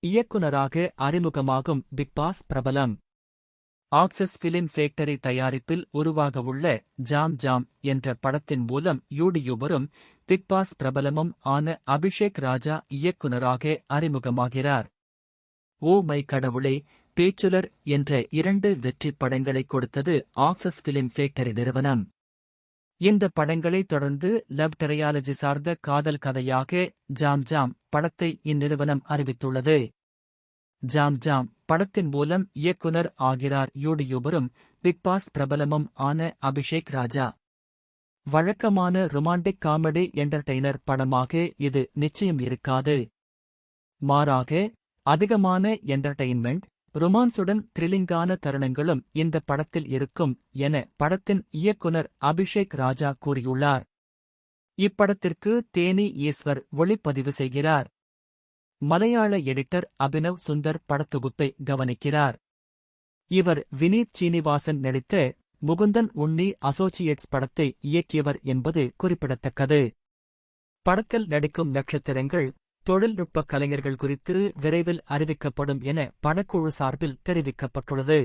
இயக்குனராக அறிமுகமாகும் big pass பிரபலம். ஆக்சஸ் பிலிம் ஃபேக்டரி தயாரிப்பில் உருவாகவுள்ள ஜாம் ஜாம் என்ற படத்தின் மூலம் யூடியூபரும் பிக் பாஸ் பிரபலமும் ஆன அபிஷேக் ராஜா இயக்குனராக அறிமுகமாகிறார். ஓ மை கடவுளே, பேச்சுலர் என்ற 2 வெற்றிப் படங்களை கொடுத்தது ஆக்சஸ் பிலிம் ஃபேக்டரி நிறுவனம். இந்த படங்களை தொடர்ந்து லவ் டெரையாலஜி சார்ந்த காதல் கதையாக ஜாம் ஜாம் படத்தை இந்நிறுவனம் அறிவித்துள்ளது. ஜாம் ஜாம் படத்தின் மூலம் இயக்குனர் ஆகிறார் யூடியூபரும் பிக் பாஸ் பிரபலமும் ஆன அபிஷேக் ராஜா. வழக்கமான ரொமான்டிக் காமெடி என்டர்டெய்னர் படமாக இது நிச்சயம் இருக்காது. மாறாக அதிகமான என்டர்டெயின்மெண்ட், ரொமான்ஸுடன் த்ரில்லிங்கான தருணங்களும் இந்த படத்தில் இருக்கும் என படத்தின் இயக்குனர் அபிஷேக் ராஜா கூறியுள்ளார். இப்படத்திற்கு தேனி ஈஸ்வர் ஒளிப்பதிவு செய்கிறார். மலையாள எடிட்டர் அபினவ் சுந்தர் படத்தொகுப்பை கவனிக்கிறார். இவர் வினீத் சீனிவாசன் நடித்த முகுந்தன் உண்ணி அசோசியேட்ஸ் படத்தை இயக்கியவர் என்பது குறிப்பிடத்தக்கது. படத்தில் நடிக்கும் நட்சத்திரங்கள், தொழில்நுட்ப கலைஞர்கள் குறித்து விரைவில் அறிவிக்கப்படும் என படக்குழு சார்பில் தெரிவிக்கப்பட்டுள்ளது.